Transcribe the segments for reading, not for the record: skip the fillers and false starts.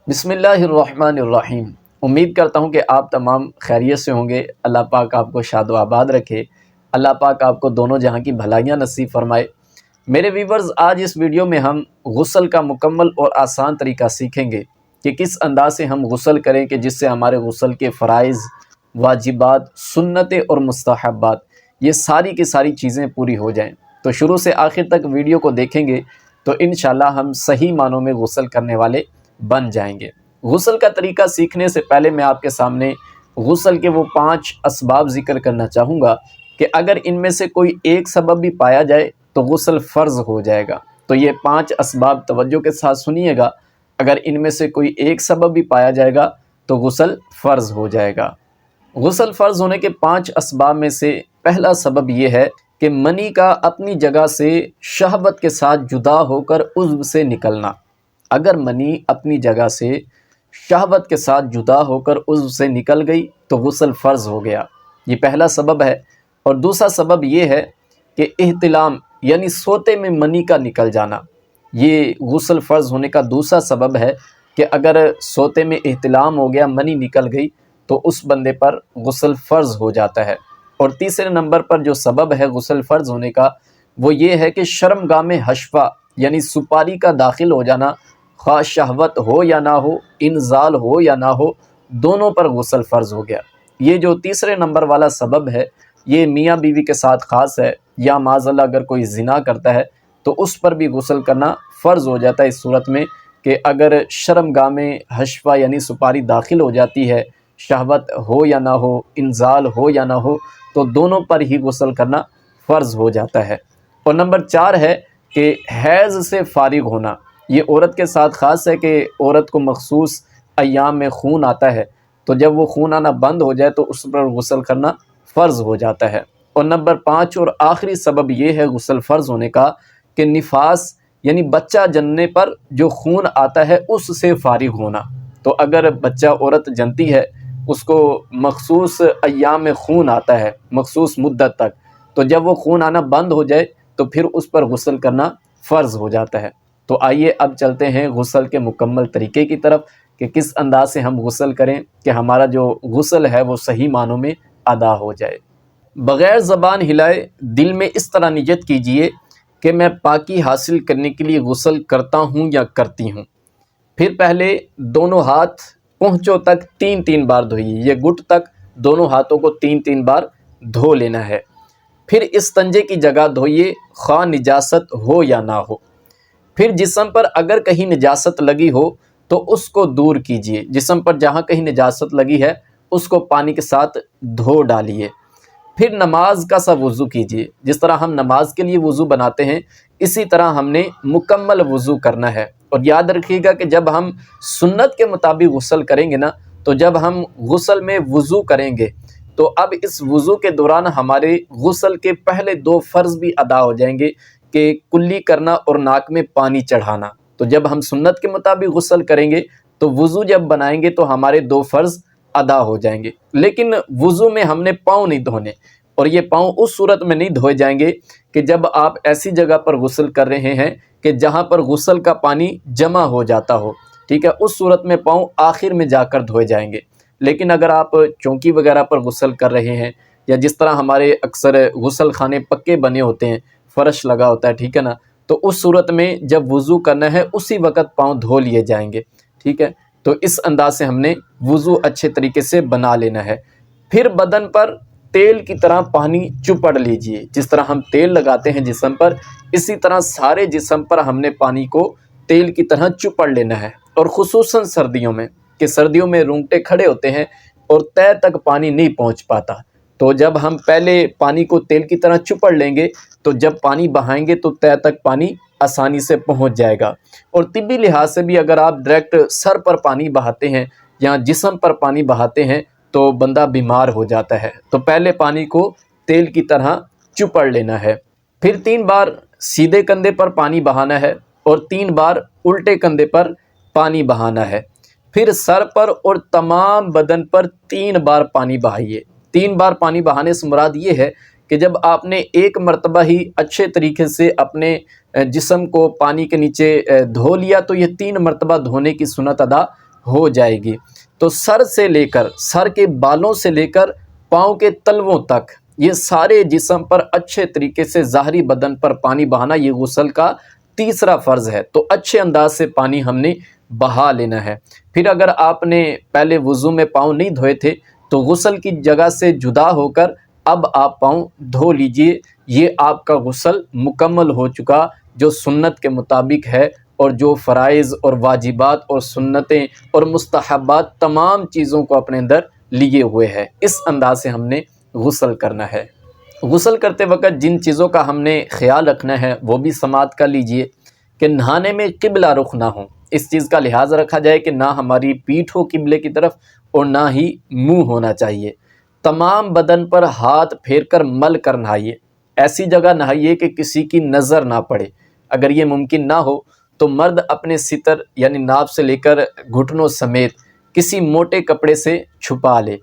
بسم اللہ الرحمن الرحیم۔ امید کرتا ہوں کہ آپ تمام خیریت سے ہوں گے۔ اللہ پاک آپ کو شاد و آباد رکھے، اللہ پاک آپ کو دونوں جہاں کی بھلائیاں نصیب فرمائے۔ میرے ویورز، آج اس ویڈیو میں ہم غسل کا مکمل اور آسان طریقہ سیکھیں گے کہ کس انداز سے ہم غسل کریں کہ جس سے ہمارے غسل کے فرائض، واجبات، سنتیں اور مستحبات یہ ساری کی ساری چیزیں پوری ہو جائیں۔ تو شروع سے آخر تک ویڈیو کو دیکھیں گے تو انشاءاللہ ہم صحیح معنوں میں غسل کرنے والے بن جائیں گے۔ غسل کا طریقہ سیکھنے سے پہلے میں آپ کے سامنے غسل کے وہ 5 اسباب ذکر کرنا چاہوں گا کہ اگر ان میں سے کوئی ایک سبب بھی پایا جائے تو غسل فرض ہو جائے گا۔ تو یہ 5 اسباب توجہ کے ساتھ سنیے گا، اگر ان میں سے کوئی ایک سبب بھی پایا جائے گا تو غسل فرض ہو جائے گا۔ غسل فرض ہونے کے 5 اسباب میں سے پہلا سبب یہ ہے کہ منی کا اپنی جگہ سے شہوت کے ساتھ جدا ہو کر عضو سے نکلنا۔ اگر منی اپنی جگہ سے شہوت کے ساتھ جدا ہو کر عضو سے نکل گئی تو غسل فرض ہو گیا، یہ پہلا سبب ہے۔ اور دوسرا سبب یہ ہے کہ احتلام یعنی سوتے میں منی کا نکل جانا، یہ غسل فرض ہونے کا دوسرا سبب ہے کہ اگر سوتے میں احتلام ہو گیا، منی نکل گئی تو اس بندے پر غسل فرض ہو جاتا ہے۔ اور تیسرے نمبر پر جو سبب ہے غسل فرض ہونے کا وہ یہ ہے کہ شرمگاہ میں حشفہ یعنی سپاری کا داخل ہو جانا، خواہ شہوت ہو یا نہ ہو، انزال ہو یا نہ ہو، دونوں پر غسل فرض ہو گیا۔ یہ جو تیسرے نمبر والا سبب ہے یہ میاں بیوی کے ساتھ خاص ہے، یا معاذاللہ اگر کوئی زنا کرتا ہے تو اس پر بھی غسل کرنا فرض ہو جاتا ہے اس صورت میں کہ اگر شرمگاہ میں حشفہ یعنی سپاری داخل ہو جاتی ہے، شہوت ہو یا نہ ہو، انزال ہو یا نہ ہو، تو دونوں پر ہی غسل کرنا فرض ہو جاتا ہے۔ اور نمبر 4 ہے کہ حیض سے فارغ ہونا۔ یہ عورت کے ساتھ خاص ہے کہ عورت کو مخصوص ایام میں خون آتا ہے، تو جب وہ خون آنا بند ہو جائے تو اس پر غسل کرنا فرض ہو جاتا ہے۔ اور نمبر 5 اور آخری سبب یہ ہے غسل فرض ہونے کا کہ نفاس یعنی بچہ جننے پر جو خون آتا ہے اس سے فارغ ہونا۔ تو اگر بچہ عورت جنتی ہے، اس کو مخصوص ایام میں خون آتا ہے مخصوص مدت تک، تو جب وہ خون آنا بند ہو جائے تو پھر اس پر غسل کرنا فرض ہو جاتا ہے۔ تو آئیے اب چلتے ہیں غسل کے مکمل طریقے کی طرف کہ کس انداز سے ہم غسل کریں کہ ہمارا جو غسل ہے وہ صحیح معنوں میں ادا ہو جائے۔ بغیر زبان ہلائے دل میں اس طرح نیت کیجئے کہ میں پاکی حاصل کرنے کے لیے غسل کرتا ہوں یا کرتی ہوں۔ پھر پہلے دونوں ہاتھ پہنچوں تک 3 بار دھوئیے، یہ گھٹ تک دونوں ہاتھوں کو 3 بار دھو لینا ہے۔ پھر استنجے کی جگہ دھوئیے، خواہ نجاست ہو یا نہ ہو۔ پھر جسم پر اگر کہیں نجاست لگی ہو تو اس کو دور کیجئے، جسم پر جہاں کہیں نجاست لگی ہے اس کو پانی کے ساتھ دھو ڈالیے۔ پھر نماز کا سا وضو کیجئے، جس طرح ہم نماز کے لیے وضو بناتے ہیں اسی طرح ہم نے مکمل وضو کرنا ہے۔ اور یاد رکھیے گا کہ جب ہم سنت کے مطابق غسل کریں گے نا، تو جب ہم غسل میں وضو کریں گے تو اب اس وضو کے دوران ہمارے غسل کے پہلے 2 فرض بھی ادا ہو جائیں گے کہ کلی کرنا اور ناک میں پانی چڑھانا۔ تو جب ہم سنت کے مطابق غسل کریں گے تو وضو جب بنائیں گے تو ہمارے 2 فرض ادا ہو جائیں گے۔ لیکن وضو میں ہم نے پاؤں نہیں دھونے، اور یہ پاؤں اس صورت میں نہیں دھوئے جائیں گے کہ جب آپ ایسی جگہ پر غسل کر رہے ہیں کہ جہاں پر غسل کا پانی جمع ہو جاتا ہو، ٹھیک ہے، اس صورت میں پاؤں آخر میں جا کر دھوئے جائیں گے۔ لیکن اگر آپ چونکی وغیرہ پر غسل کر رہے ہیں، یا جس طرح ہمارے اکثر غسل خانے پکے بنے ہوتے ہیں، فرش لگا ہوتا ہے، ٹھیک ہے نا، تو اس صورت میں جب وضو کرنا ہے اسی وقت پاؤں دھو لیے جائیں گے، ٹھیک ہے۔ تو اس انداز سے ہم نے وضو اچھے طریقے سے بنا لینا ہے۔ پھر بدن پر تیل کی طرح پانی چپڑ لیجئے، جس طرح ہم تیل لگاتے ہیں جسم پر، اسی طرح سارے جسم پر ہم نے پانی کو تیل کی طرح چپڑ لینا ہے۔ اور خصوصاً سردیوں میں، کہ سردیوں میں رونگٹے کھڑے ہوتے ہیں اور تہہ تک پانی نہیں پہنچ پاتا، تو جب ہم پہلے پانی کو تیل کی طرح چپڑ لیں گے تو جب پانی بہائیں گے تو تہہ تک پانی آسانی سے پہنچ جائے گا۔ اور طبی لحاظ سے بھی اگر آپ ڈائریکٹ سر پر پانی بہاتے ہیں یا جسم پر پانی بہاتے ہیں تو بندہ بیمار ہو جاتا ہے۔ تو پہلے پانی کو تیل کی طرح چپڑ لینا ہے۔ پھر 3 بار سیدھے کندھے پر پانی بہانا ہے اور 3 بار الٹے کندھے پر پانی بہانا ہے۔ پھر سر پر اور تمام بدن پر 3 بار پانی بہائیے۔ 3 بار پانی بہانے سے مراد یہ ہے کہ جب آپ نے ایک مرتبہ ہی اچھے طریقے سے اپنے جسم کو پانی کے نیچے دھو لیا تو یہ 3 مرتبہ دھونے کی سنت ادا ہو جائے گی۔ تو سر کے بالوں سے لے کر پاؤں کے تلووں تک یہ سارے جسم پر اچھے طریقے سے ظاہری بدن پر پانی بہانا یہ غسل کا تیسرا فرض ہے۔ تو اچھے انداز سے پانی ہم نے بہا لینا ہے۔ پھر اگر آپ نے پہلے وضو میں پاؤں نہیں دھوئے تھے تو غسل کی جگہ سے جدا ہو کر اب آپ پاؤں دھو لیجئے، یہ آپ کا غسل مکمل ہو چکا جو سنت کے مطابق ہے، اور جو فرائض اور واجبات اور سنتیں اور مستحبات تمام چیزوں کو اپنے اندر لیے ہوئے ہے۔ اس انداز سے ہم نے غسل کرنا ہے۔ غسل کرتے وقت جن چیزوں کا ہم نے خیال رکھنا ہے وہ بھی سماعت کر لیجئے کہ نہانے میں قبلہ رخ نہ ہو، اس چیز کا لحاظ رکھا جائے کہ نہ ہماری پیٹھ ہو قبلے کی طرف اور نہ ہی منہ ہونا چاہیے۔ تمام بدن پر ہاتھ پھیر کر مل کر نہائیے، ایسی جگہ نہائیے کہ کسی کی نظر نہ پڑے۔ اگر یہ ممکن نہ ہو تو مرد اپنے ستر یعنی ناف سے لے کر گھٹنوں سمیت کسی موٹے کپڑے سے چھپا لے،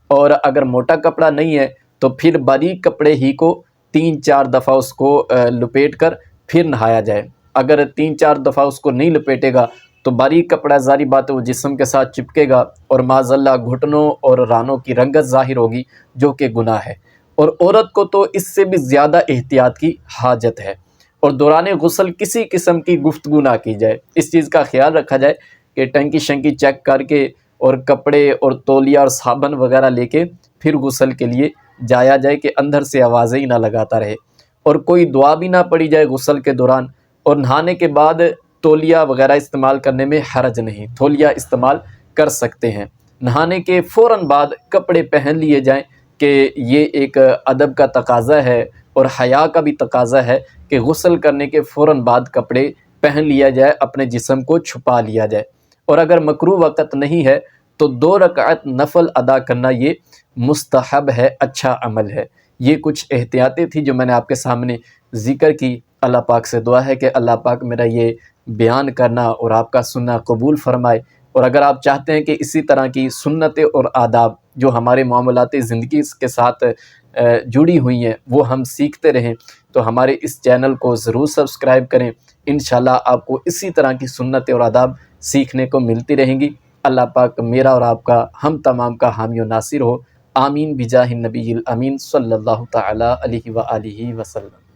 اور اگر موٹا کپڑا نہیں ہے تو پھر باریک کپڑے ہی کو 3-4 دفعہ اس کو لپیٹ کر پھر نہایا جائے۔ اگر 3-4 دفعہ اس کو نہیں لپیٹے گا تو باریک کپڑا ظاہری بات ہے وہ جسم کے ساتھ چپکے گا اور معاذ اللہ گھٹنوں اور رانوں کی رنگت ظاہر ہوگی جو کہ گناہ ہے، اور عورت کو تو اس سے بھی زیادہ احتیاط کی حاجت ہے۔ اور دوران غسل کسی قسم کی گفتگو نہ کی جائے، اس چیز کا خیال رکھا جائے کہ ٹنکی شنکی چیک کر کے اور کپڑے اور تولیہ اور صابن وغیرہ لے کے پھر غسل کے لیے جایا جائے کہ اندر سے آوازیں ہی نہ لگاتا رہے، اور کوئی دعا بھی نہ پڑی جائے غسل کے دوران۔ اور نہانے کے بعد تولیہ وغیرہ استعمال کرنے میں حرج نہیں، تولیہ استعمال کر سکتے ہیں۔ نہانے کے فوراً بعد کپڑے پہن لیے جائیں کہ یہ ایک ادب کا تقاضا ہے اور حیا کا بھی تقاضا ہے کہ غسل کرنے کے فوراً بعد کپڑے پہن لیا جائے، اپنے جسم کو چھپا لیا جائے۔ اور اگر مکروہ وقت نہیں ہے تو 2 رکعت نفل ادا کرنا یہ مستحب ہے، اچھا عمل ہے۔ یہ کچھ احتیاطیں تھی جو میں نے آپ کے سامنے ذکر کی۔ اللہ پاک سے دعا ہے کہ اللہ پاک میرا یہ بیان کرنا اور آپ کا سننا قبول فرمائے، اور اگر آپ چاہتے ہیں کہ اسی طرح کی سنتیں اور آداب جو ہمارے معاملات زندگی کے ساتھ جڑی ہوئی ہیں وہ ہم سیکھتے رہیں تو ہمارے اس چینل کو ضرور سبسکرائب کریں۔ انشاءاللہ آپ کو اسی طرح کی سنتیں اور آداب سیکھنے کو ملتی رہیں گی۔ اللہ پاک میرا اور آپ کا ہم تمام کا حامی و ناصر ہو، آمین بجاہ النبی الامین صلی اللہ تعالی علیہ وآلہ وسلم۔